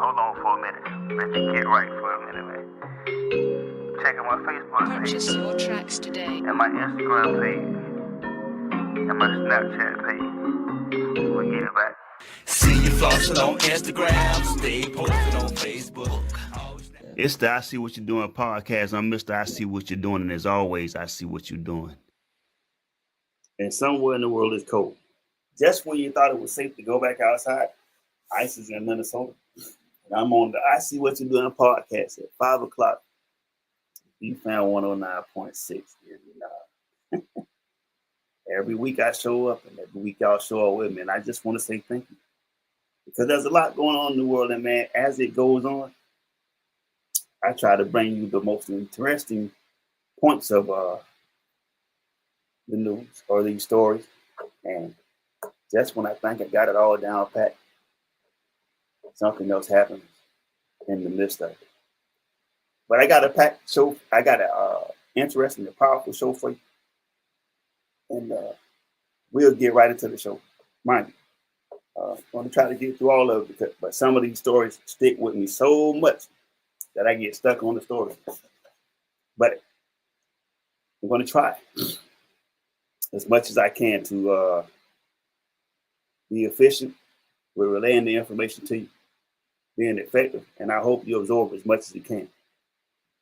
Hold on for a minute. Let me get right for a minute, man. Checking my Facebook page. Purchase your tracks today. And my Instagram page. And my Snapchat page. We'll get it back. See you flossing on Instagram, stay posted on Facebook. It's the I See What You're Doing podcast. I'm Mr. I See What You're Doing, and as always, I see what you're doing. And somewhere in the world it's cold. Just when you thought it was safe to go back outside, ice is in Minnesota. And I'm on the I See What You're Doing podcast at 5 o'clock. BFAM 109.6. And, every week I show up, and every week y'all show up with me. And I just want to say thank you. Because there's a lot going on in the world, and man, as it goes on, I try to bring you the most interesting points of the news or these stories. And just when I think I got it all down pat, something else happens in the midst of it. But I got a packed show. I got a interesting and powerful show for you. And we'll get right into the show. Mind you, I'm going to try to get through all of it, but some of these stories stick with me so much that I get stuck on the story. But I'm going to try as much as I can to be efficient with relaying the information to you, being effective, and I hope you absorb as much as you can.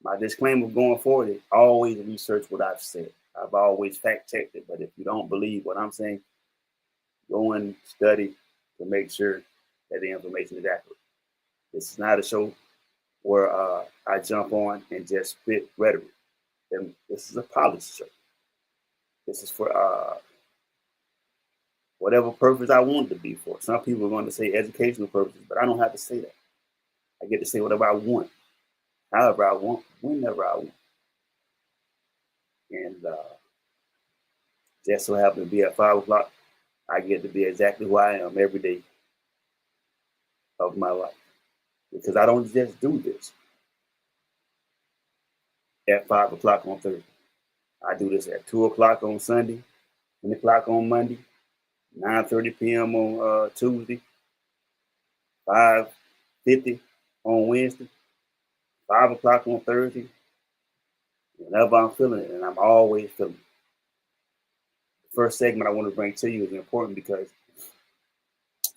My disclaimer going forward is always research what I've said. I've always fact-checked it, but if you don't believe what I'm saying, go and study to make sure that the information is accurate. This is not a show where I jump on and just spit rhetoric. And this is a policy show. This is for whatever purpose I want it to be for. Some people are going to say educational purposes, but I don't have to say that. I get to say whatever I want, however I want, whenever I want. And just so happen to be at 5 o'clock, I get to be exactly who I am every day of my life. Because I don't just do this at 5 o'clock on Thursday. I do this at 2 o'clock on Sunday, 10 o'clock on Monday, 9:30 p.m. on Tuesday, 5:50 on Wednesday, 5 o'clock on Thursday. Whenever I'm feeling it, and I'm always feeling it. The first segment I want to bring to you is important because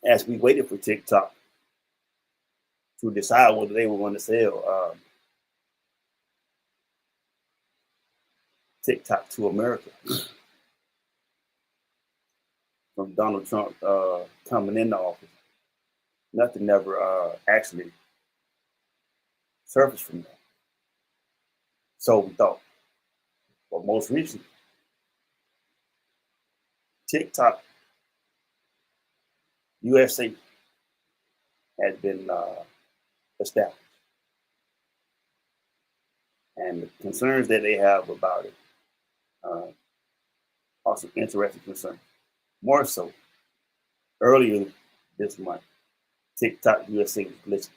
as we waited for TikTok to decide whether they were going to sell TikTok to America from Donald Trump coming into office, nothing never actually surfaced from that. So we thought. But most recently, TikTok USA has been established. And the concerns that they have about it are some interesting concerns. More so, earlier this month, TikTok USA was listed.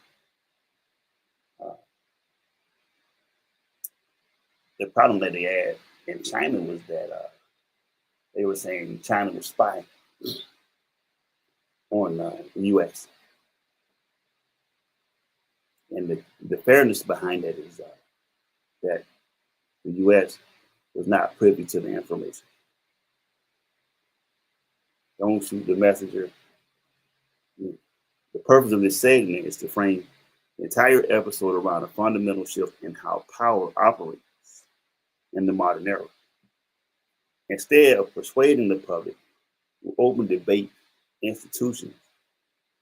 The problem that they had in China was that they were saying China was spying on the U.S. And the fairness behind that is that the U.S. was not privy to the information. Don't shoot the messenger. The purpose of this segment is to frame the entire episode around a fundamental shift in how power operates in the modern era. Instead of persuading the public, open debate institutions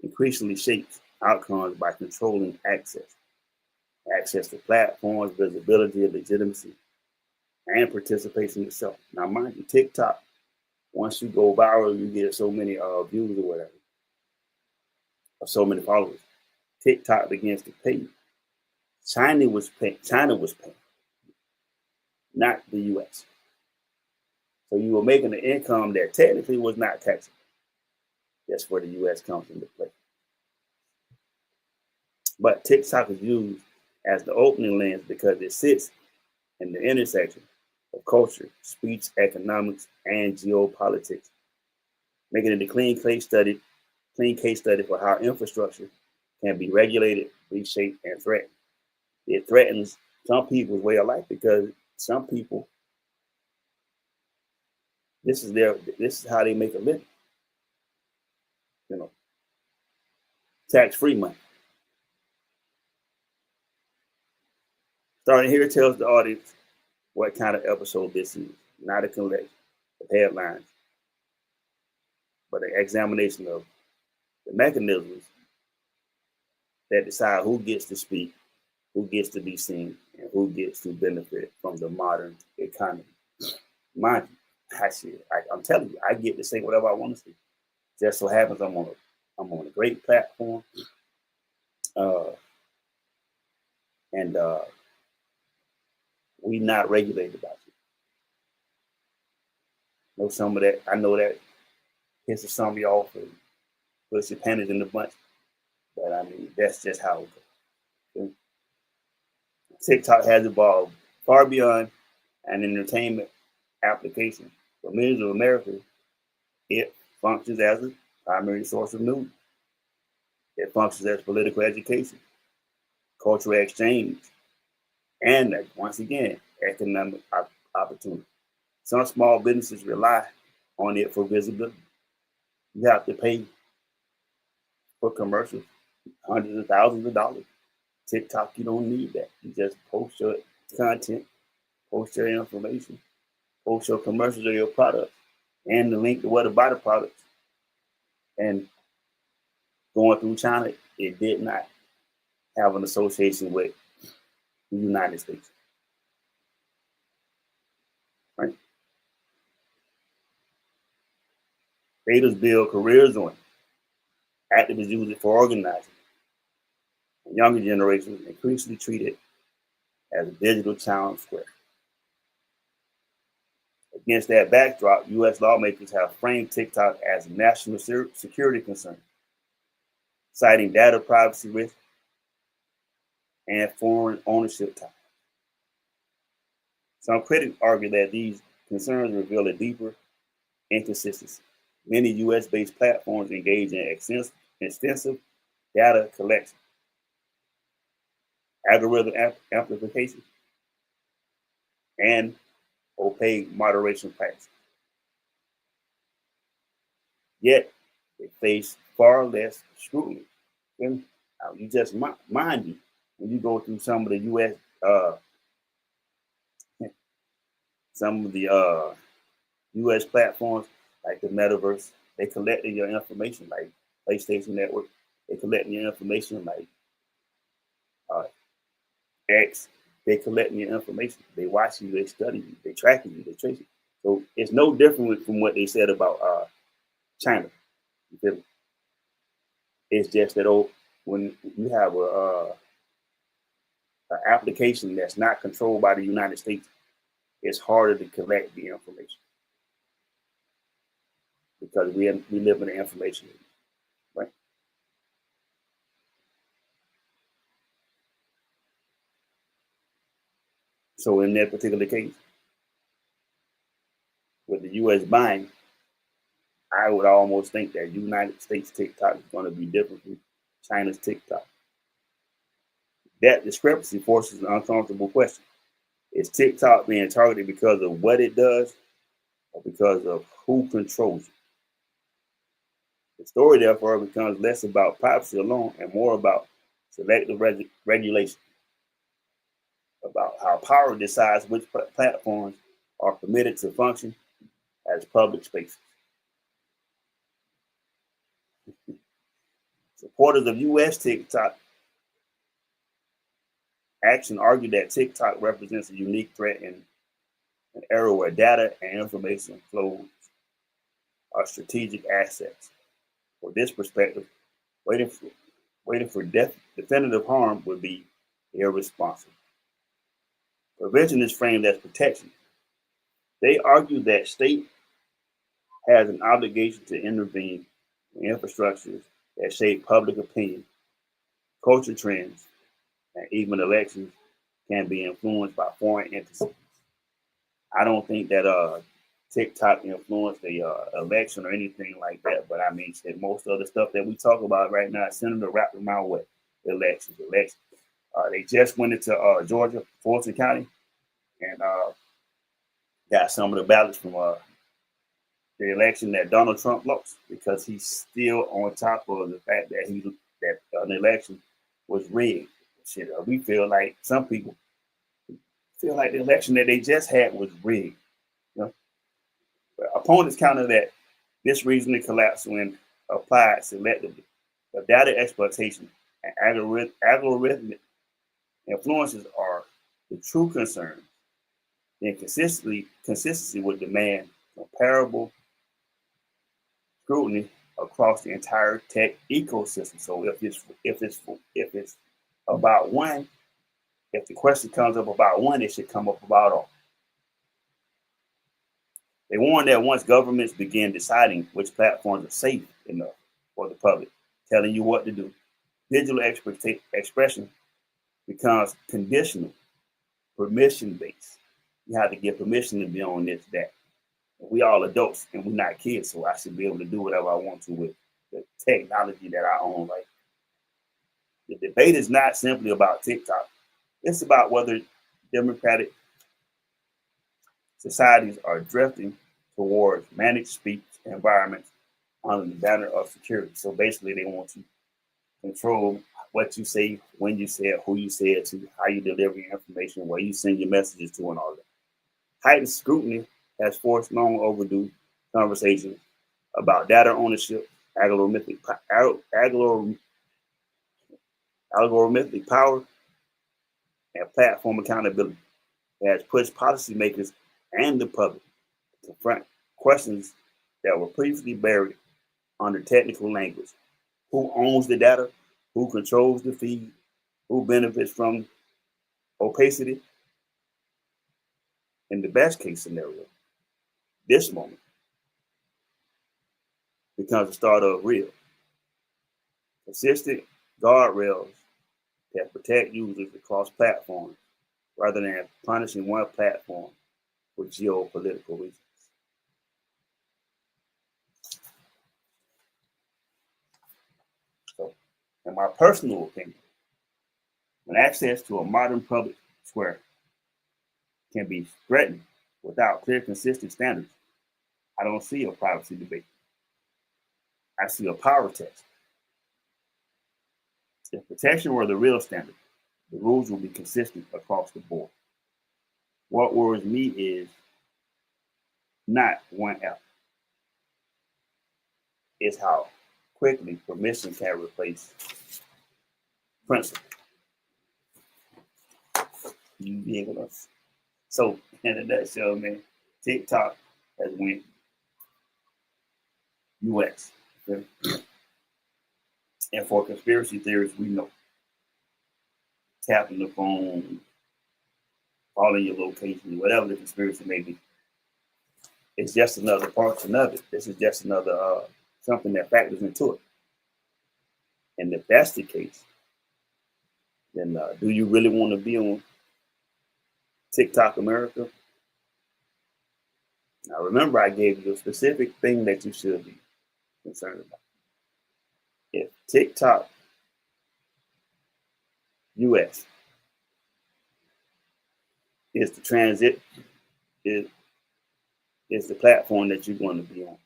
increasingly shapes outcomes by controlling access to platforms, visibility, legitimacy, and participation itself. Now, mind you, TikTok, once you go viral, you get so many views or whatever, or so many followers. TikTok begins to pay you. China was paying, not the U.S. So you were making an income that technically was not taxable. That's where the U.S. comes into play. But TikTok is used as the opening lens because it sits in the intersection of culture, speech, economics, and geopolitics, making it a clean case study for how infrastructure can be regulated, reshaped, and threatened. It threatens some people's way of life because some people, this is how they make a living. Tax-free money. Starting here tells the audience what kind of episode this is, not a collection of headlines, but an examination of the mechanisms that decide who gets to speak, who gets to be seen, and who gets to benefit from the modern economy. Mind you, I'm telling you, I get to say whatever I want to say. Just so happens I'm on a great platform, and we not regulated about it. Know some of that. I know that pisses some of y'all for puts your panties in the bunch, but I mean that's just how it goes. TikTok has evolved far beyond an entertainment application. For millions of Americans, it functions as a primary source of news. It functions as political education, cultural exchange, and once again, economic opportunity. Some small businesses rely on it for visibility. You have to pay for commercials, hundreds of thousands of dollars. TikTok, you don't need that. You just post your content, post your information, post your commercials of your product, and the link to where to buy the products. And going through China, it did not have an association with the United States. Right? Creators build careers on it. Activists use it for organizing. And younger generations increasingly treat it as a digital town square. Against that backdrop, U.S. lawmakers have framed TikTok as a national security concern, citing data privacy risks and foreign ownership ties. Some critics argue that these concerns reveal a deeper inconsistency. Many U.S.-based platforms engage in extensive data collection, algorithm amplification, and opaque moderation practices. Yet, they face far less scrutiny. And you just mind you, when you go through some of the U.S. U.S. platforms like the metaverse, they collecting your information like PlayStation Network. They collecting your information like X. They collecting your information. They watch you. They study you. They tracking you. They trace you. So it's no different from what they said about China. You feel me? It's just that when you have an application that's not controlled by the United States, it's harder to collect the information because we live in the information age, right? So in that particular case, with the U.S. buying, I would almost think that United States TikTok is going to be different from China's TikTok. That discrepancy forces an uncomfortable question. Is TikTok being targeted because of what it does or because of who controls it? The story, therefore, becomes less about privacy alone and more about selective regulation, about how power decides which platforms are permitted to function as public spaces. Supporters of U.S. TikTok action argue that TikTok represents a unique threat in an era where data and information flows are strategic assets. For this perspective, waiting for definitive harm would be irresponsible. Prevention is framed as protection. They argue that state has an obligation to intervene in infrastructures that shape public opinion, culture trends, and even elections can be influenced by foreign entities. I don't think that TikTok influenced the election or anything like that, but I mean, most of the stuff that we talk about right now is centered wrapped around what? elections. They just went into Georgia, Fulton County, and got some of the ballots from the election that Donald Trump lost, because he's still on top of the fact that an election was rigged. Shit, we feel like some people feel like the election that they just had was rigged. You know? But opponents counter that this reasoning collapsed when applied selectively. The data exploitation and algorithmic influences are the true concern. Then consistency would demand comparable scrutiny across the entire tech ecosystem. So if it's about one, if the question comes up about one, it should come up about all. They warn that once governments begin deciding which platforms are safe enough for the public, telling you what to do, digital expression becomes conditional, permission-based. You have to get permission to be on this, that. We all adults and we're not kids, so I should be able to do whatever I want to with the technology that I own. Like, the debate is not simply about TikTok. It's about whether democratic societies are drifting towards managed speech environments under the banner of security. So basically, they want to control what you say, when you say it, who you say it to, how you deliver your information, where you send your messages to, and all that. Heightened scrutiny has forced long overdue conversations about data ownership, algorithmic power, and platform accountability. It has pushed policymakers and the public to confront questions that were previously buried under technical language. Who owns the data? Who controls the feed? Who benefits from opacity? In the best case scenario, this moment becomes the start of real, consistent guardrails that protect users across platforms rather than punishing one platform for geopolitical reasons. So, in my personal opinion, when access to a modern public square can be threatened without clear, consistent standards, I don't see a privacy debate. I see a power test. If protection were the real standard, the rules will be consistent across the board. What worries me is not one app. It's how quickly permission can replace principle. You be able to. So, in a nutshell, man, TikTok has went US. Okay? And for conspiracy theories, we know tapping the phone, following your location, whatever the conspiracy may be, it's just another portion of it. This is just another something that factors into it. And if that's the case, then do you really want to be on TikTok America? Now, remember, I gave you a specific thing that you should be concerned about. If TikTok US is the transit, is the platform that you're going to be on,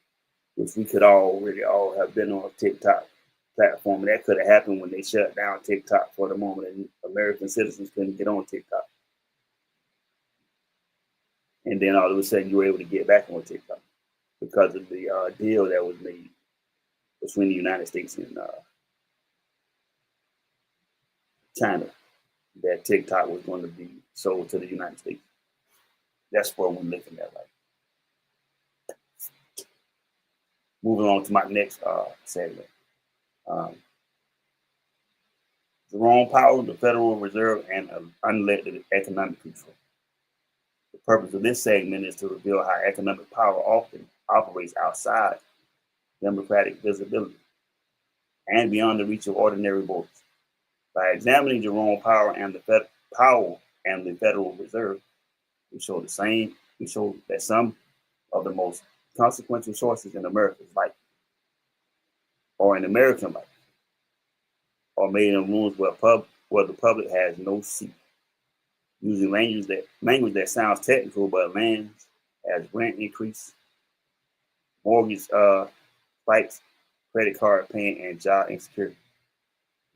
which we could already all have been on a TikTok platform. And that could have happened when they shut down TikTok for the moment and American citizens couldn't get on TikTok. And then all of a sudden you were able to get back on TikTok because of the deal that was made between the United States and China, that TikTok was going to be sold to the United States. That's what we're looking at. Like, moving on to my next segment. Jerome Powell, the Federal Reserve, and unelected economic control. The purpose of this segment is to reveal how economic power often operates outside democratic visibility and beyond the reach of ordinary voters. By examining Jerome Powell and the Federal Reserve, we show that some of the most consequential choices in America's life, or in American life, or made in rooms where the public has no seat, using language that sounds technical but lands as rent increase, mortgage spikes, credit card paying, and job insecurity.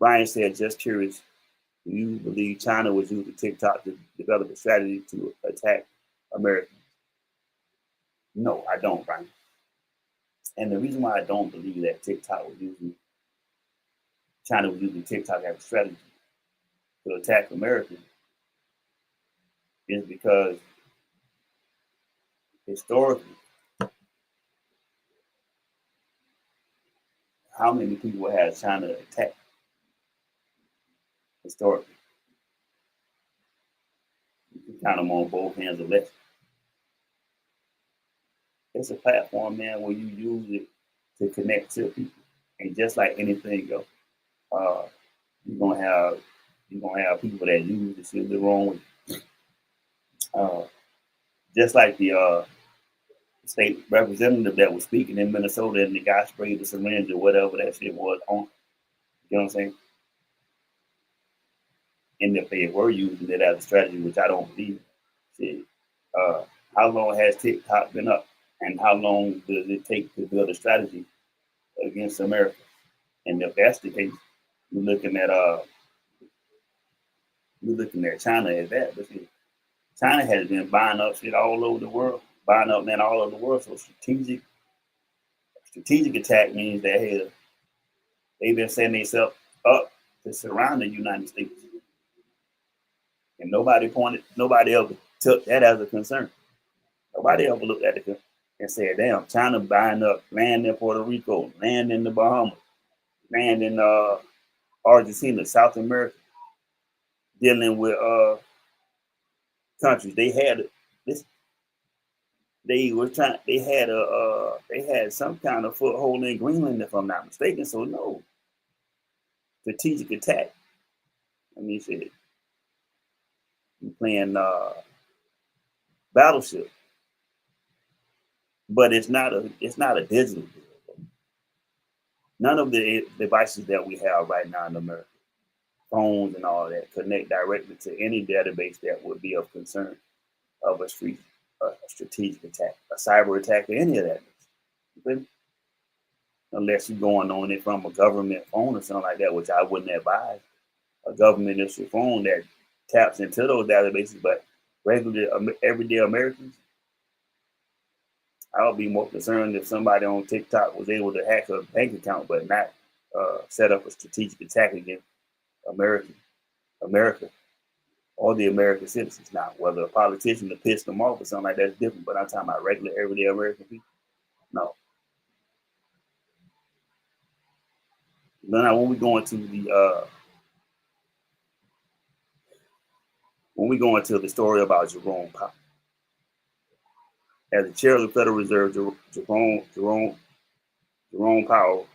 Brian said, just curious, do you believe China was using TikTok to develop a strategy to attack Americans? No, I don't, Brian. And the reason why I don't believe that China was using TikTok as a strategy to attack Americans is because historically, how many people has China attacked historically? You can count them on both hands or less. It's a platform, man, where you use it to connect to people. And just like anything else, you're gonna have people that use this in the wrong way. Just like the state representative that was speaking in Minnesota and the guy sprayed the syringe or whatever that shit was on. You know what I'm saying? And if they were using it as a strategy, which I don't believe, shit, how long has TikTok been up? And how long does it take to build a strategy against America? And if that's the case, you're looking at China as that. But see, China has been buying up shit all over the world, all over the world. So strategic attack means that hey, they've been setting themselves up to surround the United States. And nobody ever took that as a concern. Nobody ever looked at it and said, damn, China buying up land in Puerto Rico, land in the Bahamas, land in Argentina, South America, dealing with countries. They had this. They had some kind of foothold in Greenland, if I'm not mistaken. So no, strategic attack. I mean, shit, you playing Battleship, but it's not a digital deal. None of the devices that we have right now in America, phones and all that, connect directly to any database that would be of concern of a strategic attack, a cyber attack, or any of that. Okay? Unless you're going on it from a government phone or something like that, which I wouldn't advise. A government issued phone that taps into those databases, but regular, everyday Americans, I would be more concerned if somebody on TikTok was able to hack a bank account, but not set up a strategic attack against America, or the American citizens. Now, whether a politician to piss them off or something like that is different, but I'm talking about regular, everyday American people. No. Now, when we go into the story about Jerome Powell, as the chair of the Federal Reserve, Jerome Powell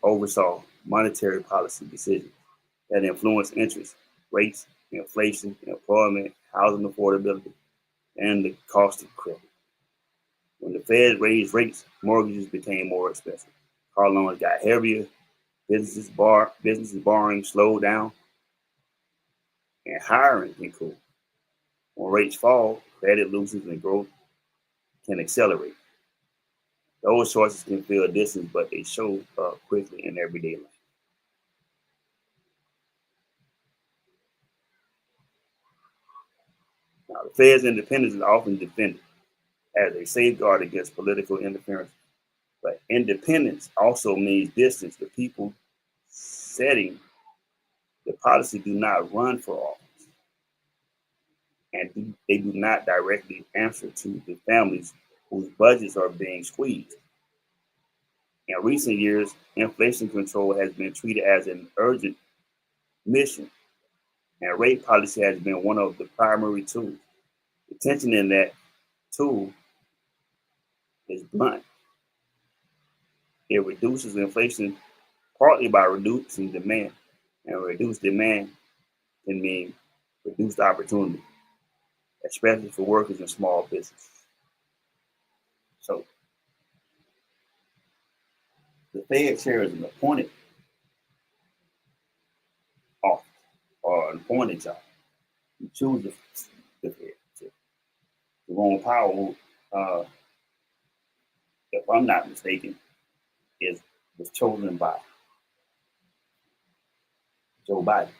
oversaw monetary policy decisions that influence interest rates, inflation, employment, housing affordability, and the cost of credit. When the Fed raised rates, mortgages became more expensive. Car loans got heavier, businesses borrowing slowed down, and hiring can cool. When rates fall, credit loosens and growth can accelerate. Those choices can feel distant, but they show up quickly in everyday life. Now, the Fed's independence is often defended as a safeguard against political interference, but independence also means distance. The people setting the policy do not run for office, and they do not directly answer to the families whose budgets are being squeezed. In recent years, inflation control has been treated as an urgent mission, and rate policy has been one of the primary tools. The tension in that tool is blunt. It reduces inflation partly by reducing demand, and reduced demand can mean reduced opportunity, especially for workers and small businesses. So the Fed chair is an appointed office or an appointed job. You choose the Fed. Jerome Powell, if I'm not mistaken, was chosen by Joe Biden.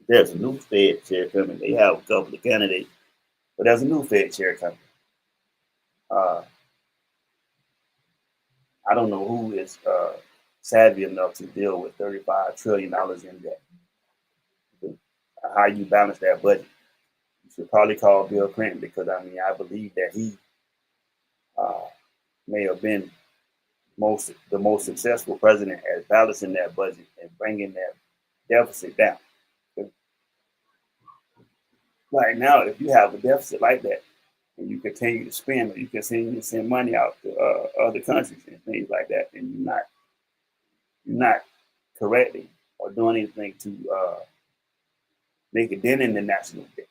There's a new Fed chair coming. They have a couple of candidates, but there's a new Fed chair coming. I don't know who is savvy enough to deal with $35 trillion in debt. How you balance that budget? You should probably call Bill Clinton, because I believe that he may have been the most successful president at balancing that budget and bringing that deficit down. Right now, if you have a deficit like that, and you continue to spend, or you continue to send money out to other countries and things like that, and you're not correcting or doing anything to make a dent in the national debt,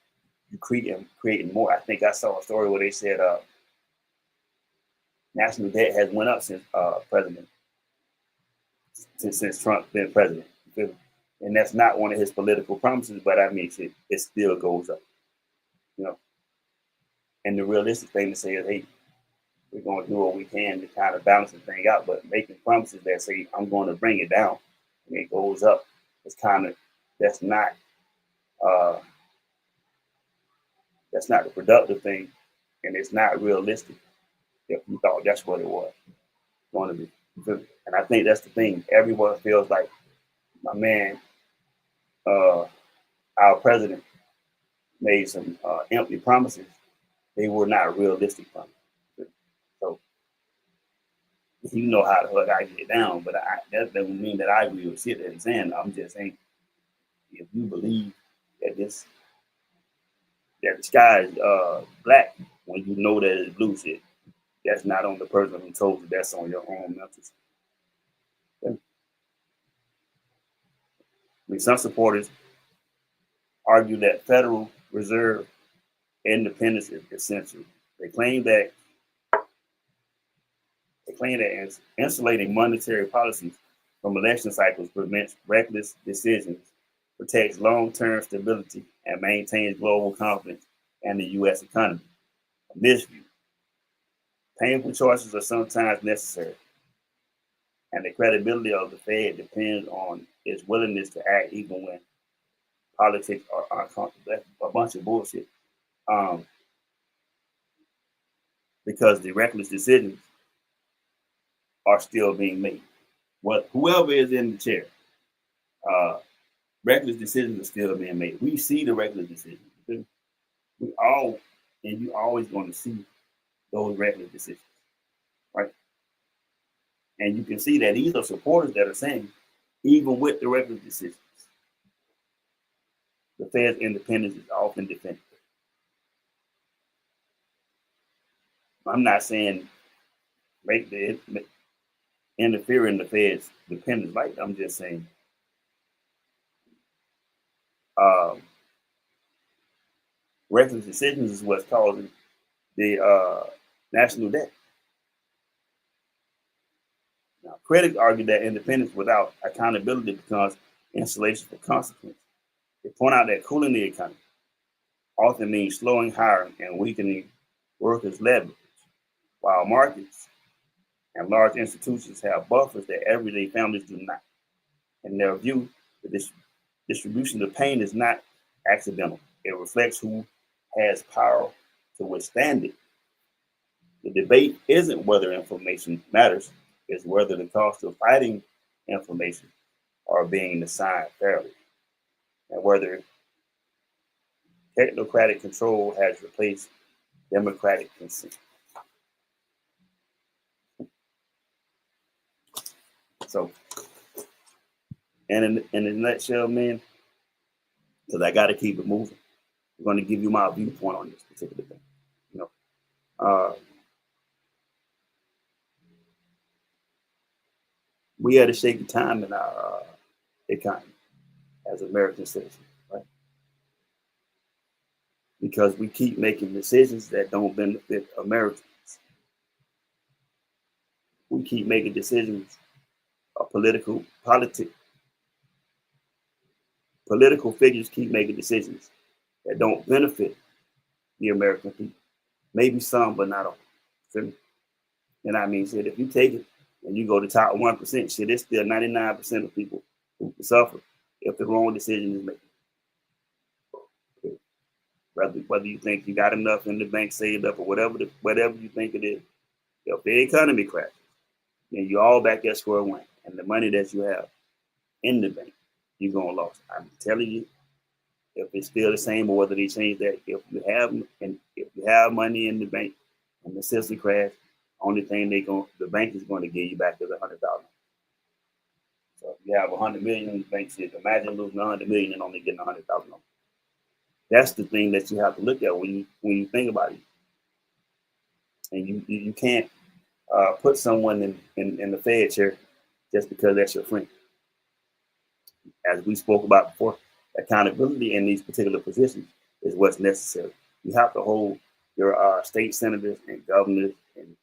you creating more. I think I saw a story where they said national debt has went up since Trump been president, and that's not one of his political promises. But it still goes up, And the realistic thing to say is, hey, we're going to do what we can to kind of balance the thing out. But making promises that say I'm going to bring it down and it goes up, that's not the productive thing, and it's not realistic if you thought that's what it was going to be. And I think that's the thing. Everyone feels like, my man, our president made some empty promises. They were not realistic promises. So you know how the fuck I get down, but that doesn't mean that I agree with shit that he's saying. I'm just saying, if you believe that the sky is black when you know that it's blue, shit, that's not on the person who told you. That's on your own mental state. Some supporters argue that Federal Reserve independence is essential. They claim that insulating monetary policies from election cycles prevents reckless decisions, protects long-term stability, and maintains global confidence in the U.S. economy. From this view, painful choices are sometimes necessary, and the credibility of the Fed depends on its willingness to act even when politics are uncomfortable. That's a bunch of bullshit. Because the reckless decisions are still being made. Whoever is in the chair, reckless decisions are still being made. We see the reckless decisions. You're always going to see those reckless decisions, right? And you can see that these are supporters that are saying, even with the reckless decisions, the Fed's independence is often defended. I'm not saying interfere in the Fed's independence. Like, I'm just saying reckless decisions is what's causing the national debt. Now, critics argue that independence without accountability becomes insulation for consequences. They point out that cooling the economy often means slowing hiring and weakening workers' leverage, while markets and large institutions have buffers that everyday families do not. In their view, the distribution of pain is not accidental. It reflects who has power to withstand it. The debate isn't whether information matters, it's whether the cost of fighting information are being assigned fairly, and whether technocratic control has replaced democratic consent. So, and in a nutshell, man, because I got to keep it moving, I'm going to give you my viewpoint on this particular thing. We had a shaky time in our economy as American citizens, right? Because we keep making decisions that don't benefit Americans. We keep making decisions political figures keep making decisions that don't benefit the American people. Maybe some, but not all. You know what I mean? Shit, if you take it and you go to top 1%, shit, it's still 99% of people who can suffer if the wrong decision is made. Whether you think you got enough in the bank saved up or whatever you think it is, if the economy crashes, then you're all back at square one. And the money that you have in the bank, you're gonna lose. I'm telling you, if it's still the same or whether they change that, if you have money in the bank and the system crash, only thing the bank is going to give you back is $100,000. So if you have 100 million in the bank, shit, imagine losing 100 million and only getting 100,000. That's the thing that you have to look at when you think about it. And you can't put someone in the Fed chair just because that's your friend. As we spoke about before, accountability in these particular positions is what's necessary. You have to hold your state senators and governors and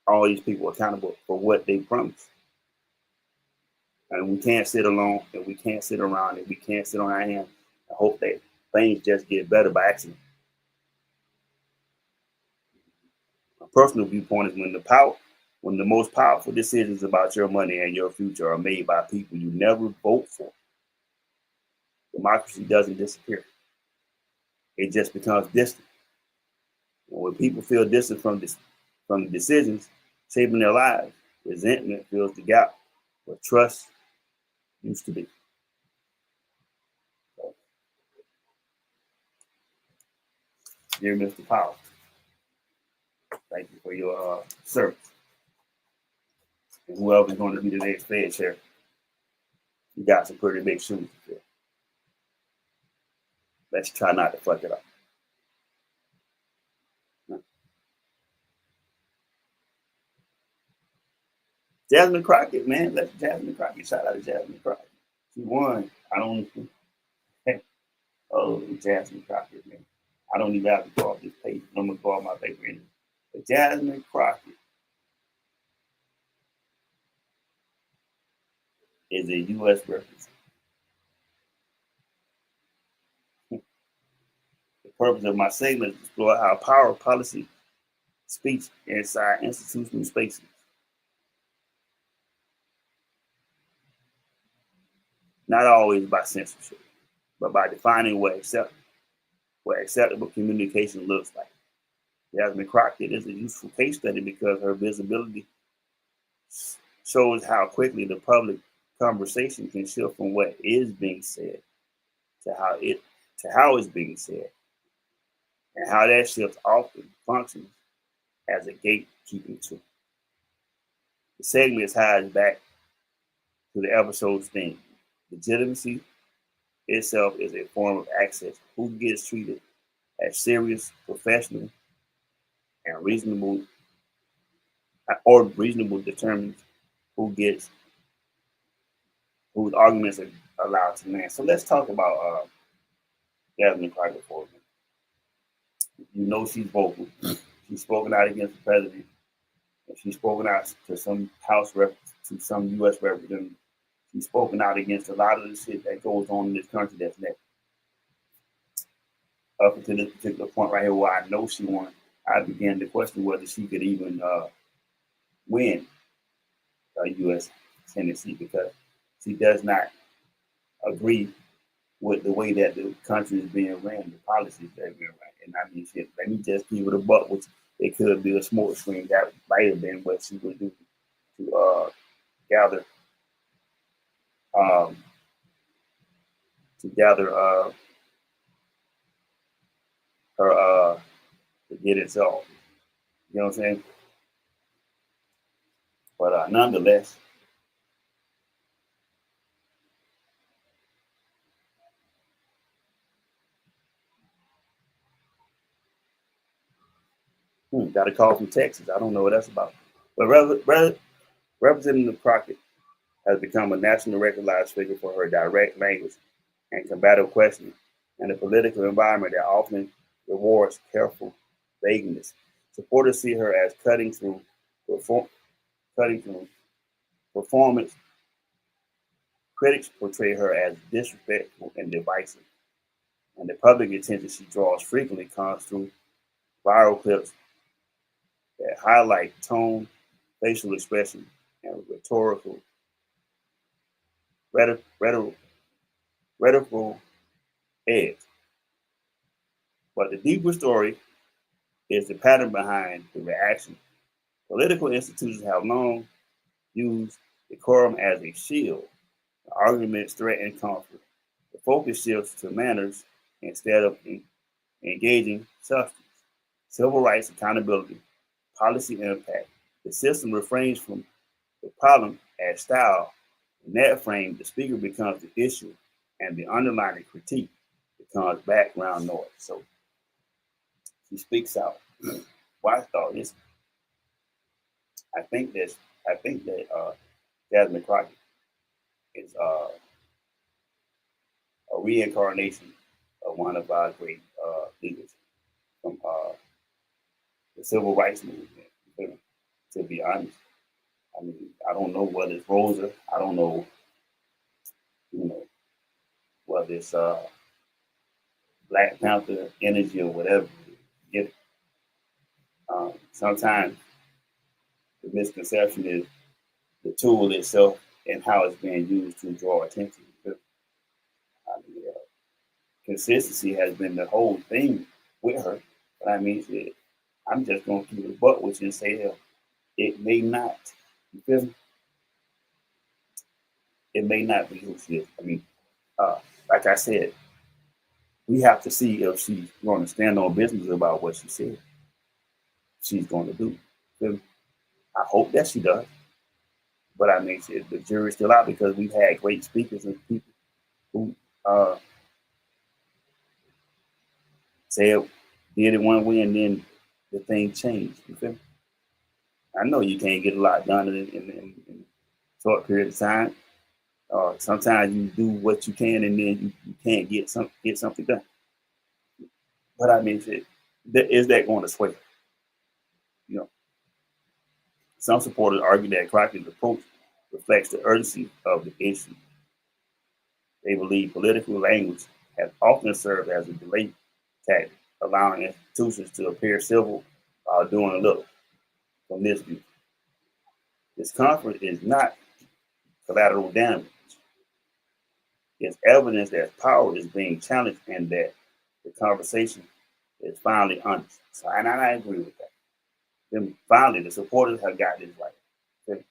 all these people accountable for what they promise. And we can't sit alone, and we can't sit around, and we can't sit on our hands and hope that things just get better by accident. My personal viewpoint is when the most powerful decisions about your money and your future are made by people you never vote for, democracy doesn't disappear. It just becomes distant. And when people feel distant from the decisions shaping their lives, resentment fills the gap where trust used to be. So, dear Mr. Powell, thank you for your service. And whoever's going to be the next Fed chair, you got some pretty big shoes to fill. Let's try not to fuck it up. Jasmine Crockett, man. That's Jasmine Crockett. Shout out to Jasmine Crockett. She won. Oh, Jasmine Crockett, man. I don't even have to go off this page. I'm going to go off my paper anyway. But Jasmine Crockett is a U.S. representative. The purpose of my segment is to explore how power, policy, speech inside institutional spaces not always by censorship, but by defining what acceptable communication looks like. Jasmine Crockett is a useful case study because her visibility shows how quickly the public conversation can shift from what is being said to how it's being said, and how that shift often functions as a gatekeeping tool. The segment ties back to the episode's theme. Legitimacy itself is a form of access. Who gets treated as serious, professional, and reasonable determines whose arguments are allowed to land. So let's talk about Jasmine Crockett for a minute. You know she's vocal. She's spoken out against the president. And she's spoken out to some to some U.S. representatives. She's spoken out against a lot of the shit that goes on in this country that's next. Up until this particular point right here where I know she won, I began to question whether she could even win a U.S. Senate seat because she does not agree with the way that the country is being ran, the policies that are being ran. And I mean, shit, let me just give it a buck, which it could be a smoke screen. That might have been what she would do to gather her to get it solved. You know what I'm saying? But nonetheless, got a call from Texas. I don't know what that's about. But Representative Crockett has become a nationally recognized figure for her direct language and combative questioning in a political environment that often rewards careful vagueness. Supporters see her as cutting through performance Critics portray her as disrespectful and divisive, and the public attention she draws frequently comes through viral clips that highlight tone, facial expression, and rhetorical edge. But the deeper story is the pattern behind the reaction. Political institutions have long used decorum as a shield. Arguments threaten conflict. The focus shifts to manners instead of engaging substance. Civil rights, accountability, policy impact. The system refrains from the problem as style. In that frame, the speaker becomes the issue, and the underlying critique becomes background noise. So she speaks out. Why I thought this? I think that Jasmine Crockett is a reincarnation of one of our great leaders from the civil rights movement. To be honest, I mean, I don't know whether it's Rosa. I don't know, whether it's Black Panther energy or whatever. Get it. Sometimes the misconception is the tool itself and how it's being used to draw attention. I mean, consistency has been the whole thing with her. But I mean, I'm just going to keep it a buck with you and say, hell, it may not. You feel me? It may not be who she is. I mean, like I said, we have to see if she's going to stand on business about what she said she's going to do. Feel me? I hope that she does. But I mean, the jury's still out because we've had great speakers and people who said, did it one way and then the thing changed. You feel me? I know you can't get a lot done in a short period of time. Sometimes you do what you can and then you can't get something done. But I mean, is that going to sway? Some supporters argue that Crockett's approach reflects the urgency of the issue. They believe political language has often served as a delay tactic, allowing institutions to appear civil while doing little. From this view, discomfort is not collateral damage. It's evidence that power is being challenged and that the conversation is finally honest. So, and I agree with that. Then finally, the supporters have got this right. Okay?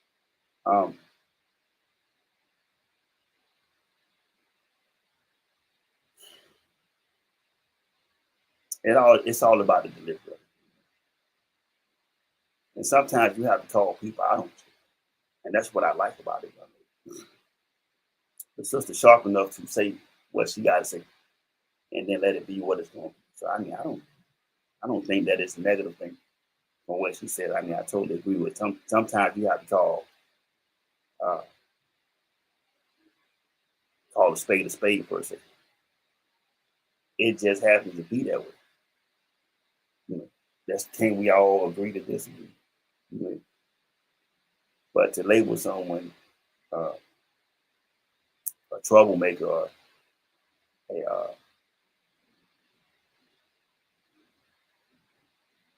It's all about the delivery. And sometimes you have to call people out on it. And that's what I like about it. The sister sharp enough to say what she got to say, and then let it be what it's going to be. So I mean, I don't think that it's a negative thing from what she said. I mean, I totally agree with. Sometimes you have to call a spade per se. It just happens to be that way. Can we all agree to disagree? But to label someone a troublemaker or a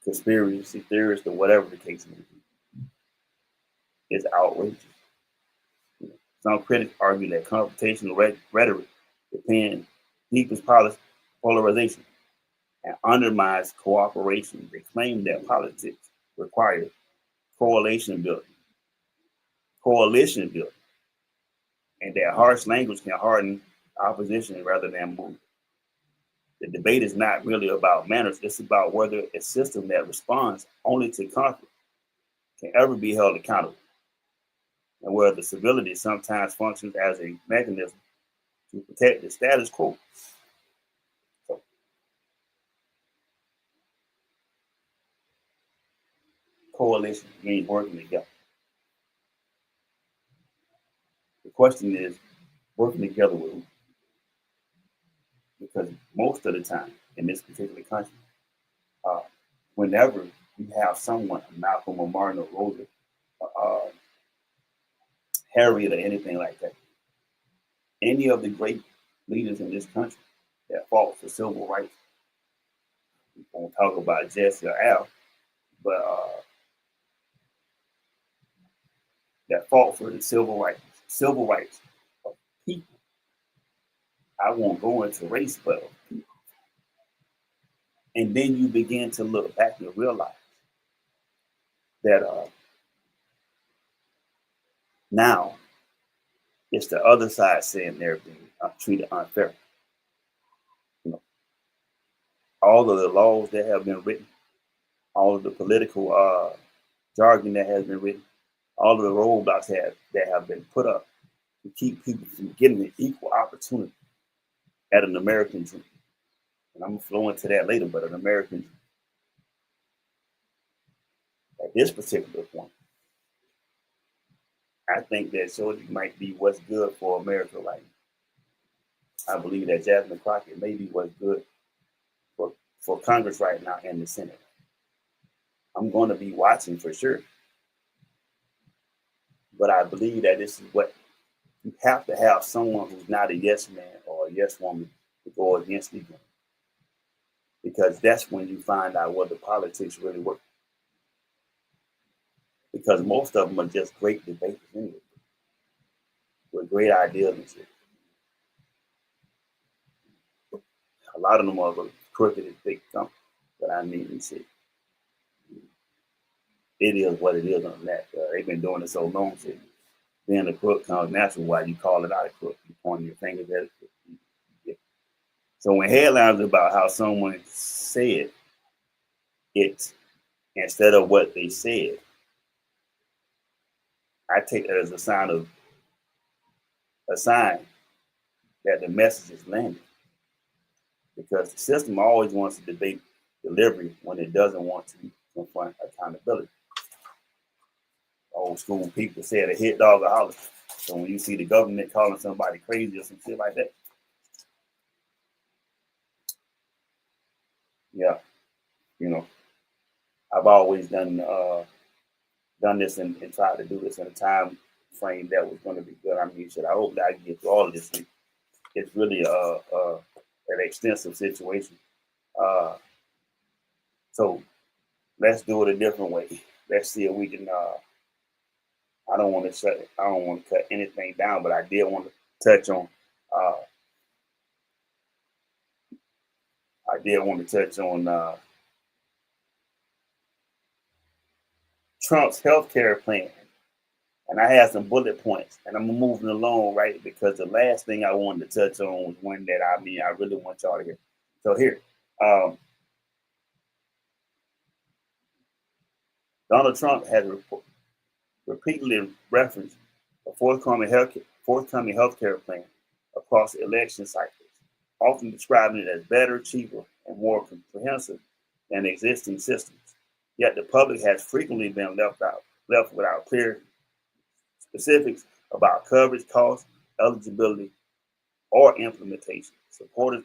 conspiracy theorist or whatever the case may be is outrageous. Some critics argue that confrontational rhetoric deepens polarization and undermines cooperation. They claim that politics requires coalition building, and that harsh language can harden opposition rather than move. The debate is not really about manners. It's about whether a system that responds only to conflict can ever be held accountable, and whether civility sometimes functions as a mechanism to protect the status quo. So, coalition means working together. The question is working together with who? Because most of the time in this particular country, whenever you have someone, Malcolm or Martin or Rosa, Harriet or anything like that, any of the great leaders in this country that fought for civil rights. We won't talk about Jesse or Al, but that fought for the civil rights of people. I won't go into race, but of people. And then you begin to look back and realize that now it's the other side saying they're being treated unfair. You know, all of the laws that have been written, all of the political jargon that has been written, all of the roadblocks that have been put up to keep people from getting an equal opportunity at an American dream. And I'm going to flow into that later, but an American dream. At this particular point, I think that Shorty might be what's good for America right now. I believe that Jasmine Crockett may be what's good for Congress right now and the Senate. I'm going to be watching for sure. But I believe that this is what you have to have someone who's not a yes man or a yes woman to go against the game. Because that's when you find out what the politics really work. Because most of them are just great debaters anyway, with great ideas and shit. A lot of them are crooked as big thumb, but I mean and shit. It is what it is on that. They've been doing it so long, shit. Being a crook comes natural. Why you call it out a crook? You point your fingers at it. Yeah. So when headlines about how someone said it instead of what they said, I take that as a sign that the message is landing. Because the system always wants to debate delivery when it doesn't want to confront accountability. Old school people said a hit dog a holler. So when you see the government calling somebody crazy or some shit like that, yeah, you know, I've always done this and tried to do this in a time frame that was going to be good. I mean, I hope that I can get through all of this. It's really an extensive situation. So let's do it a different way. Let's see if we can. I don't want to cut anything down, but I did want to touch on. Trump's healthcare plan. And I had some bullet points, and I'm moving along, right? Because the last thing I wanted to touch on was one that I really want y'all to hear. So here, Donald Trump has repeatedly referenced a forthcoming healthcare plan across election cycles, often describing it as better, cheaper, and more comprehensive than existing systems. Yet the public has frequently been left without clear specifics about coverage, cost, eligibility, or implementation. Supporters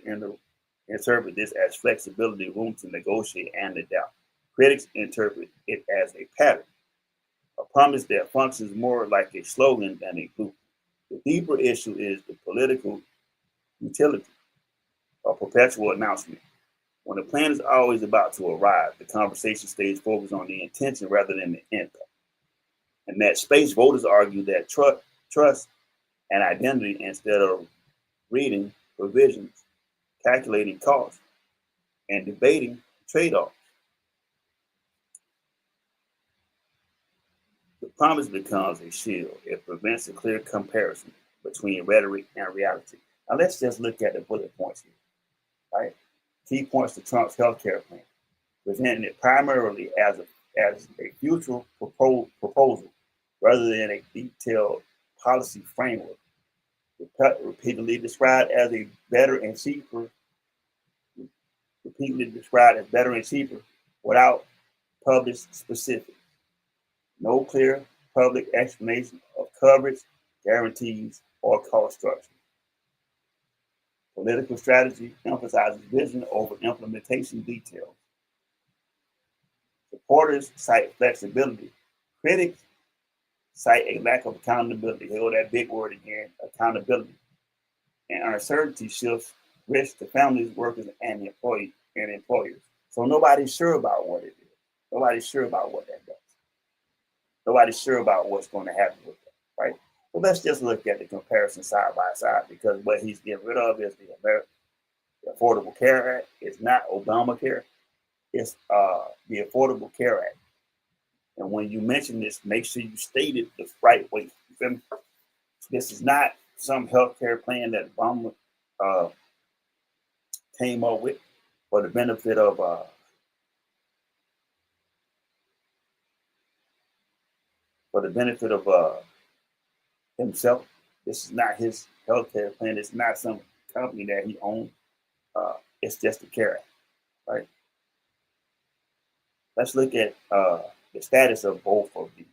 interpret this as flexibility, room to negotiate, and adapt. Critics interpret it as a pattern, a promise that functions more like a slogan than a blueprint. The deeper issue is the political utility of perpetual announcement. When a plan is always about to arrive, the conversation stays focused on the intention rather than the impact. In that space, voters argue that trust and identity instead of reading provisions, calculating costs, and debating trade-offs. The promise becomes a shield. It prevents a clear comparison between rhetoric and reality. Now let's just look at the bullet points here, right? Key points to Trump's healthcare plan, presenting it primarily as a future proposal rather than a detailed policy framework. Repeatedly described as better and cheaper without published specifics. No clear public explanation of coverage, guarantees, or cost structure. Political strategy emphasizes vision over implementation details. Supporters cite flexibility. Critics cite a lack of accountability. Hear that big word again, accountability. and uncertainty shifts risk to families, workers, and employers. So nobody's sure about what it is. Nobody's sure about what that does. Nobody's sure about what's going to happen with that, right? So let's just look at the comparison side by side, because what he's getting rid of is the Affordable Care Act. It's not Obamacare. It's the Affordable Care Act. And when you mention this, make sure you state it the right way. This is not some healthcare plan that Obama came up with for the benefit of himself. This is not his healthcare plan. It's not some company that he owns. It's just a care act, right? Let's look at the status of both of these.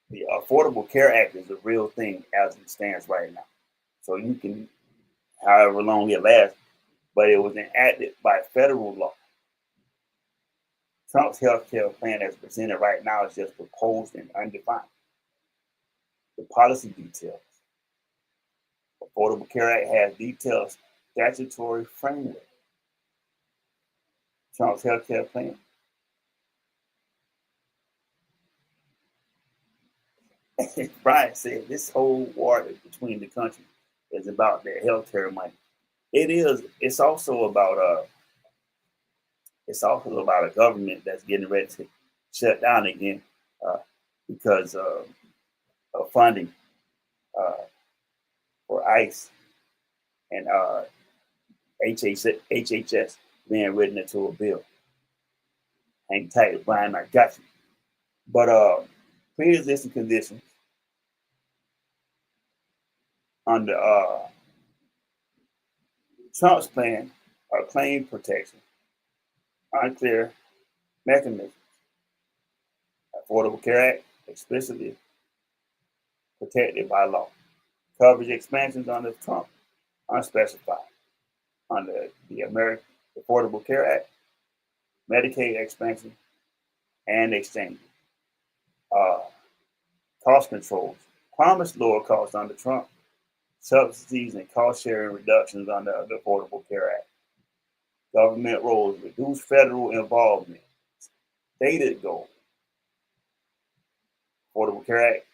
The Affordable Care Act is a real thing as it stands right now. So you can, however long it lasts, but it was enacted by federal law. Trump's health care plan as presented right now is just proposed and undefined. The policy details. Affordable Care Act has detailed statutory framework. Trump's health care plan. Brian said this whole war between the countries is about their health care money. It is. It's also about a government that's getting ready to shut down again because of funding for ICE and HHS being written into a bill. Hang tight, Brian, I got you. But pre-existing conditions under Trump's plan are claim protection, unclear mechanisms. Affordable Care Act explicitly protected by law. Coverage expansions under Trump, unspecified. Under the American Affordable Care Act, Medicaid expansion and exchange. Cost controls. Promised lower costs under Trump. Subsidies and cost sharing reductions under the Affordable Care Act. Government roles. Reduce federal involvement. Stated goal. Affordable Care Act.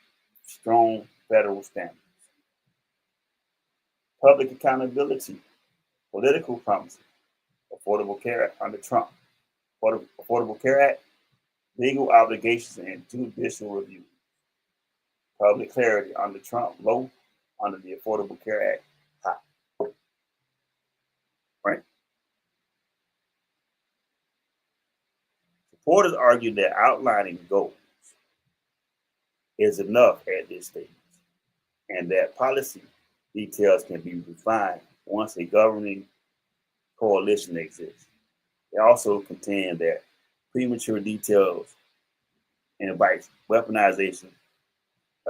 Strong federal standards. Public accountability. Political promises. Affordable Care Act under Trump. Affordable Care Act. Legal obligations and judicial review. Public clarity under Trump, low. Under the Affordable Care Act, high. Right? Supporters argue that outlining goals is enough at this stage, and that policy details can be refined once a governing coalition exists. They also contend that premature details invites weaponization,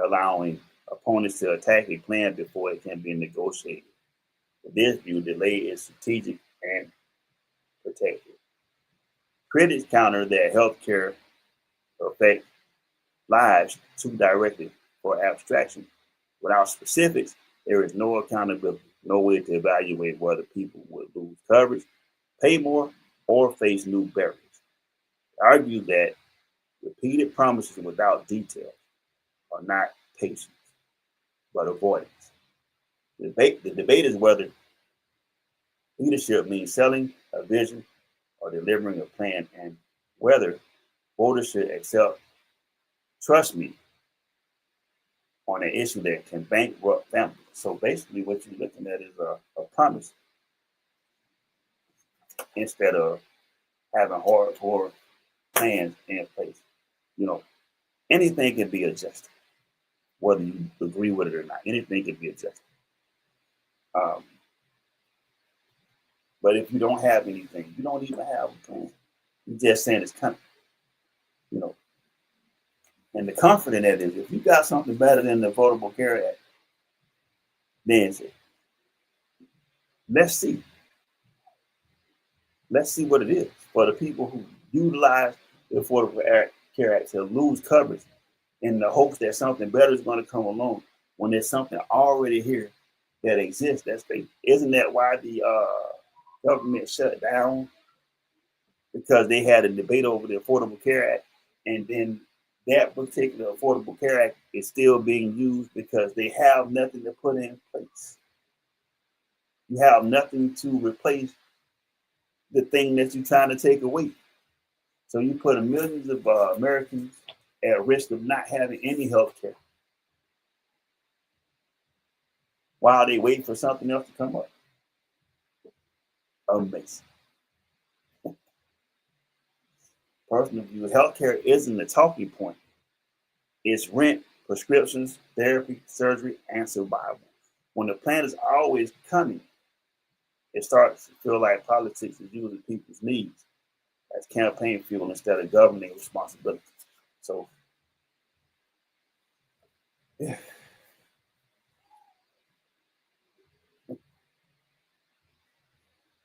allowing opponents to attack a plan before it can be negotiated. In this view, delay is strategic and protective. Critics counter that healthcare affects lives too directly for abstraction. Without specifics, there is no accountability, no way to evaluate whether people will lose coverage, pay more, or face new barriers. They argue that repeated promises without detail are not patience, but avoidance. The debate is whether leadership means selling a vision or delivering a plan, and whether voters should accept, trust me, on an issue that can bankrupt families. So basically what you're looking at is a promise instead of having hardcore plans in place. You know, anything can be adjusted, whether you agree with it or not. Anything can be adjusted. But if you don't have anything, you don't even have a plan. You're just saying it's coming. You know, and the comfort in that is if you got something better than the Affordable Care Act, then let's see. Let's see what it is for the people who utilize the Affordable Care Act to lose coverage in the hopes that something better is going to come along when there's something already here that exists. Isn't that why the government shut down? Because they had a debate over the Affordable Care Act, and then that particular Affordable Care Act is still being used because they have nothing to put in place. You have nothing to replace the thing that you're trying to take away. So you put millions of Americans at risk of not having any health care while they wait for something else to come up. Amazing. Personal view, healthcare isn't a talking point. It's rent, prescriptions, therapy, surgery, and survival. When the plan is always coming, it starts to feel like politics is using people's needs as campaign fuel instead of governing responsibility. So, yeah.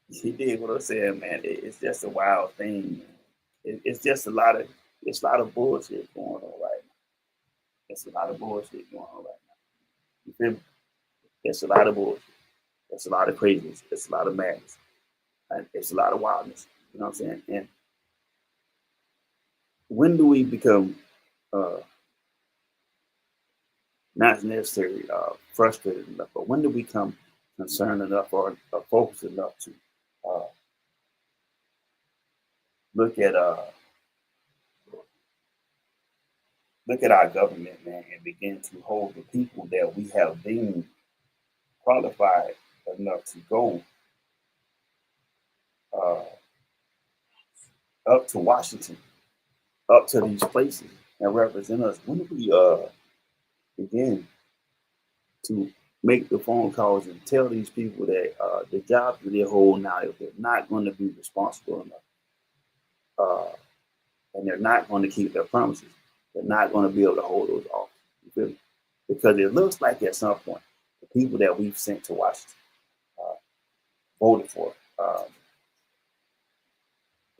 He did what I said, man. It's just a wild thing. It's just a lot of bullshit going on right now. It's a lot of bullshit going on right now. You feel me? It's a lot of bullshit. It's a lot of craziness. It's a lot of madness. And it's a lot of wildness. You know what I'm saying? And when do we become not necessarily frustrated enough, but when do we become concerned enough or focused enough to look at our government, man, and begin to hold the people that we have deemed qualified enough to go up to Washington, up to these places and represent us? When do we begin to make the phone calls and tell these people that the jobs that they hold now, if they're not going to be responsible enough, and they're not going to keep their promises, they're not going to be able to hold those offices. You feel me? Because it looks like at some point, the people that we've sent to Washington, voted for,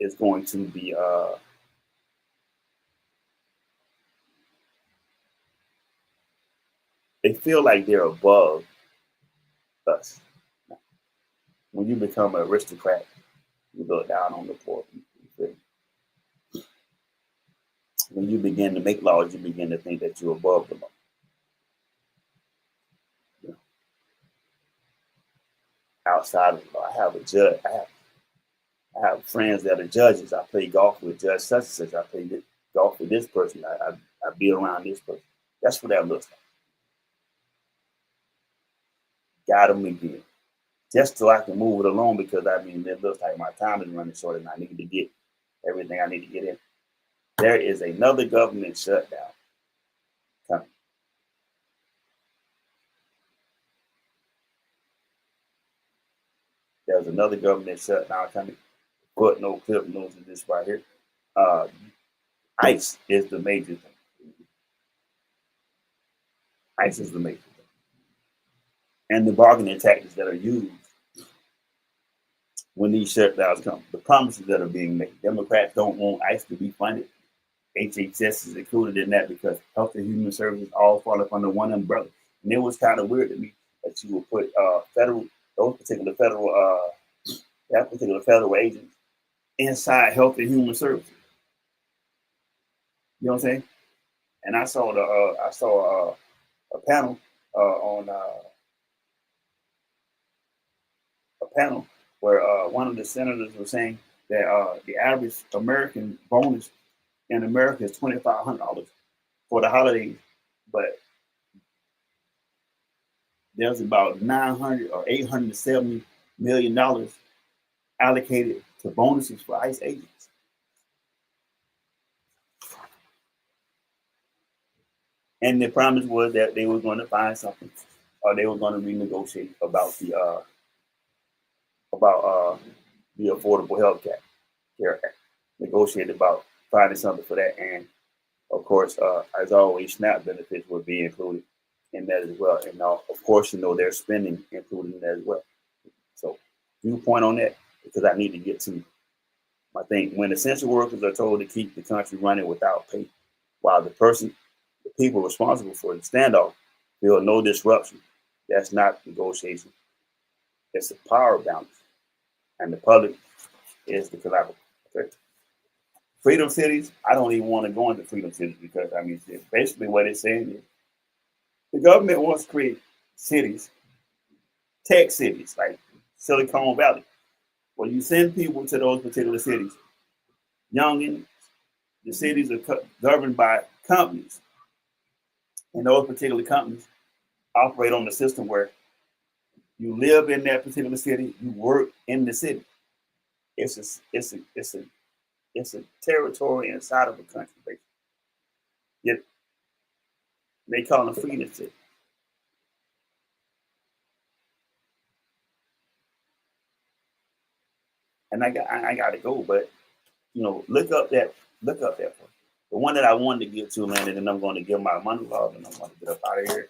is going to be they feel like they're above us. When you become an aristocrat, you look down on the poor people. You feel me? When you begin to make laws, you begin to think that you're above the law. You know? Outside of the law, I have a judge. I have friends that are judges. I play golf with Judge such and such. I play golf with this person. I be around this person. That's what that looks like. Got them again. Just so I can move it along, because it looks like my time is running short and I need to get everything I need to get in. There is another government shutdown coming. There's another government shutdown coming. Put no clip notes in this right here. ICE is the major thing. ICE is the major thing. And the bargaining tactics that are used when these shutdowns come, the promises that are being made. Democrats don't want ICE to be funded. HHS is included in that because Health and Human Services all fall up under one umbrella. And it was kind of weird to me that you would put those particular federal agents inside Health and Human Services. You know what I'm saying? And I saw a panel on a panel where one of the senators was saying that the average American bonus in America is $2,500 for the holidays, but there's about $900 or $870 million allocated to bonuses for ICE agents. And the promise was that they were going to find something, or they were going to renegotiate about the Affordable Health Care Act. Negotiate about finding something for that, and of course, as always, SNAP benefits will be included in that as well. And now, of course, there's spending included in that as well. So, viewpoint on that, because I need to get to my thing. When essential workers are told to keep the country running without pay, while the people responsible for the standoff feel no disruption. That's not negotiation. It's a power balance. And the public is the collaborator. Okay? Freedom cities, I don't even want to go into freedom cities because, I mean, basically what it's saying is the government wants to create cities, tech cities, like Silicon Valley. When you send people to those particular cities, youngins, the cities are governed by companies. And those particular companies operate on the system where you live in that particular city, you work in the city. It's a territory inside of a country, basically. Yet they call them freedom city. And I got to go, but look up that one. The one that I wanted to get to, man, and then I'm going to give my monologue and I'm going to get up out of here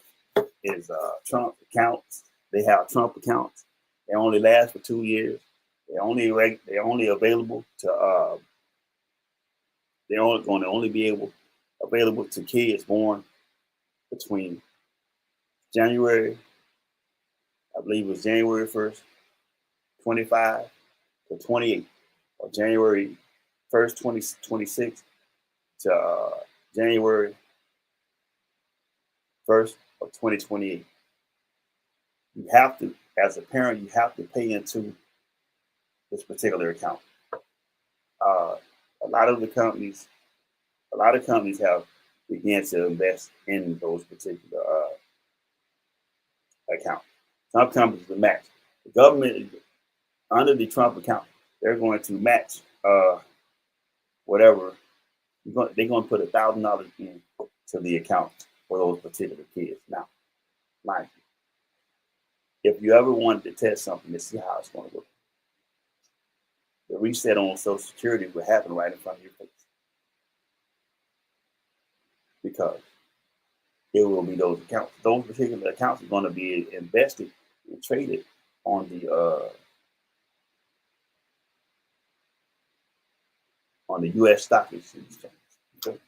is Trump accounts. They have Trump accounts. They only last for 2 years. They're only available to they're only going to only be available to kids born between January, I believe it was January 1st, 25 to 28, or January 1st, 2026 to January 1st of 2028. You have to, as a parent, you have to pay into this particular account. A lot of companies have began to invest in those particular accounts. Some companies will match. The government, under the Trump account, they're going to match whatever. They're going to put $1,000 in to the account for those particular kids. Now, mind you, if you ever wanted to test something to see how it's going to work, the reset on Social Security will happen right in front of your face. Because it will be those accounts. Those particular accounts are going to be invested and traded on the U.S. stock exchange. Okay?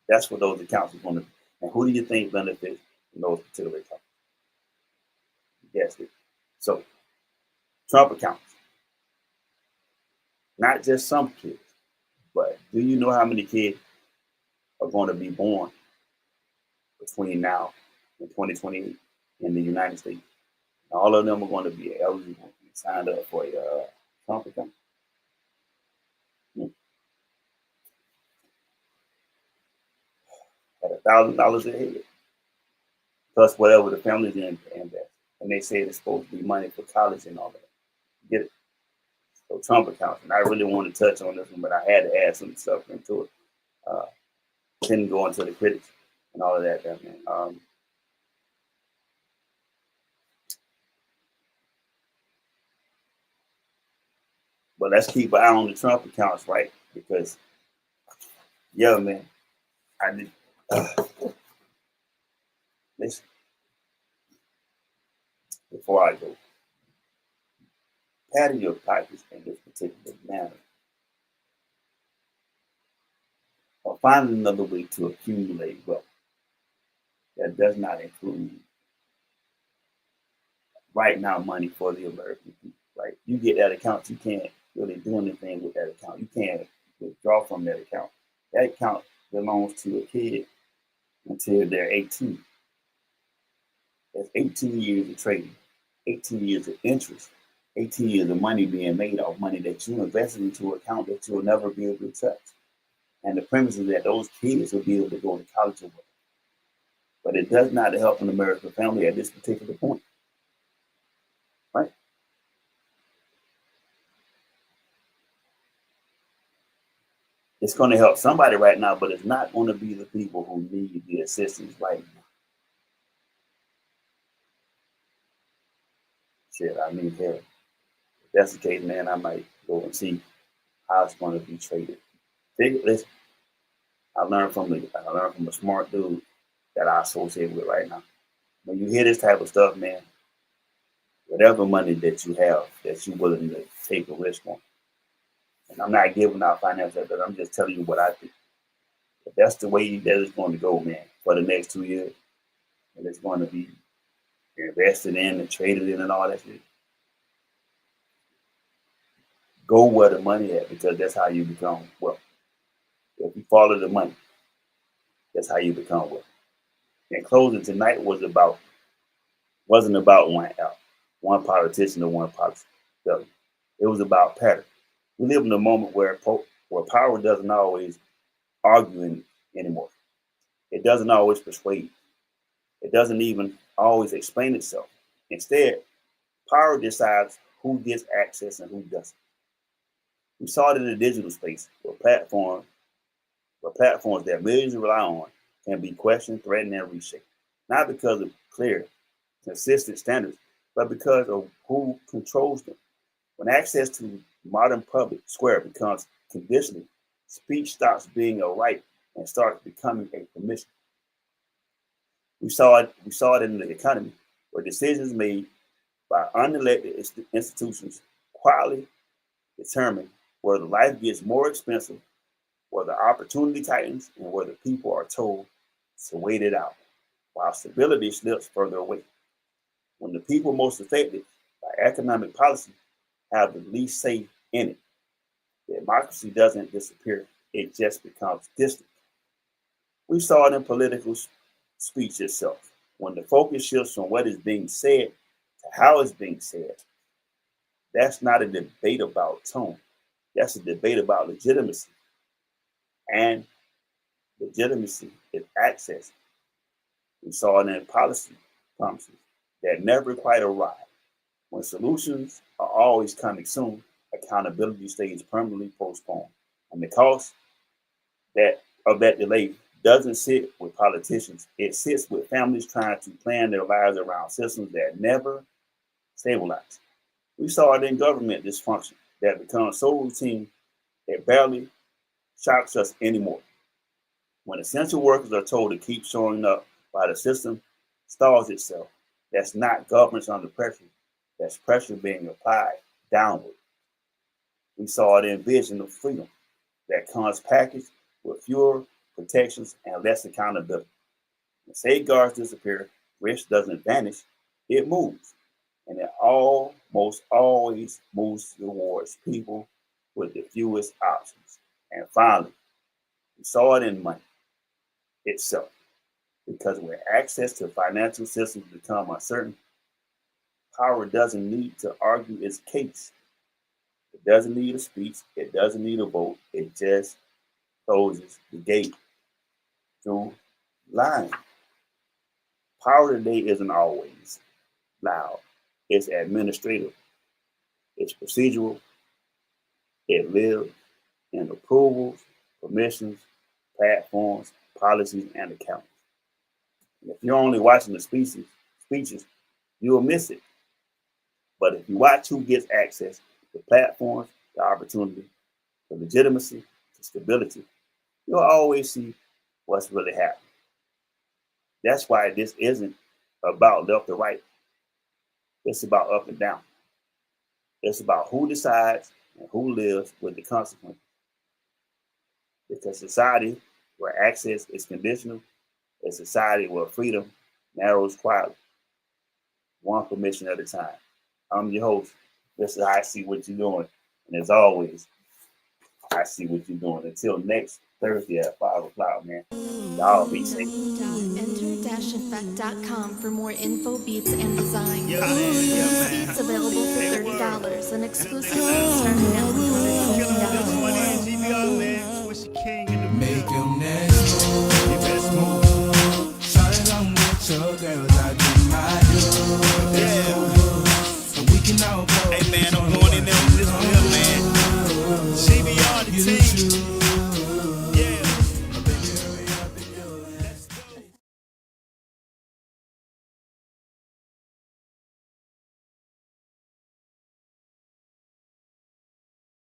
That's what those accounts are going to be. And who do you think benefits from those particular accounts? Yes, it. So, Trump accounts. Not just some kids, but do you know how many kids are going to be born between now and 2028 in the United States? And all of them are going to be eligible to be signed up for a Trump account. At $1,000 a head, plus whatever the families invest. And they say it's supposed to be money for college and all that. Get it? So Trump accounts. And I really want to touch on this one, but I had to add some stuff into it. Didn't go into the critics and all of that, man. But let's keep an eye on the Trump accounts, right? Because, yeah, man, I did. Listen, before I go, padding your pockets in this particular manner, or find another way to accumulate wealth that does not include right now money for the American people. Right? You get that account, you can't really do anything with that account. You can't withdraw from that account. That account belongs to a kid until they're 18. That's 18 years of trading, 18 years of interest, 18 years of money being made off money that you invested into an account that you'll never be able to touch. And the premise is that those kids will be able to go to college or whatever. But it does not help an American family at this particular point. Right? It's going to help somebody right now, but it's not going to be the people who need the assistance right now. Shit, I mean, hell, if that's the case, man, I might go and see how it's going to be traded. Listen, I learned from a smart dude that I associate with right now. When you hear this type of stuff, man, whatever money that you have that you're willing to take a risk on, and I'm not giving out financial advice, I'm just telling you what I think. If that's the way that it's going to go, man, for the next 2 years, and it's going to be invested in and traded in and all that shit. Go where the money at, because that's how you become wealthy. If you follow the money, that's how you become wealthy. And closing tonight wasn't about one politician or one policy. It was about pattern. We live in a moment where power doesn't always argue anymore. It doesn't always persuade. It doesn't even always explain itself. Instead, power decides who gets access and who doesn't. We saw it in the digital space, where platforms that millions rely on can be questioned, threatened, and reshaped. Not because of clear, consistent standards, but because of who controls them. When access to the modern public square becomes conditional, speech stops being a right and starts becoming a permission. We saw it in the economy, where decisions made by unelected institutions quietly determine whether life gets more expensive, whether opportunity tightens, and whether people are told to wait it out, while stability slips further away. When the people most affected by economic policy have the least say in it, democracy doesn't disappear, it just becomes distant. We saw it in political speech itself. When the focus shifts from what is being said to how it's being said, that's not a debate about tone. That's a debate about legitimacy. And legitimacy is access. We saw it in policy promises that never quite arrive. When solutions are always coming soon, accountability stays permanently postponed. And the cost of that delay doesn't sit with politicians. It sits with families trying to plan their lives around systems that never stabilize. We saw it in government dysfunction that becomes so routine it barely shocks us anymore. When essential workers are told to keep showing up while the system stalls itself, that's not governance under pressure. That's pressure being applied downward. We saw it in vision of freedom that comes packaged with fewer protections and less accountability. When safeguards disappear, risk doesn't vanish, it moves. And it almost always moves towards people with the fewest options. And finally, we saw it in money itself. Because when access to financial systems become uncertain, power doesn't need to argue its case. It doesn't need a speech. It doesn't need a vote. It just closes the gate through lying. Power today isn't always loud. It's administrative. It's procedural. It lives in approvals, permissions, platforms, policies, and accounts. And if you're only watching the speeches, you'll miss it. But if you watch who gets access, the platforms, the opportunity, the legitimacy, the stability, you'll always see what's really happening. That's why this isn't about left or right. It's about up and down. It's about who decides and who lives with the consequences. Because society where access is conditional is society where freedom narrows quietly, one permission at a time. I'm your host. This is I See What You're Doing. And as always, I see what you're doing. Until next Thursday at 5 o'clock, man. Y'all be safe. Enter-effect.com for more info, beats, and design. Beats available for $30 and exclusive starting at $150.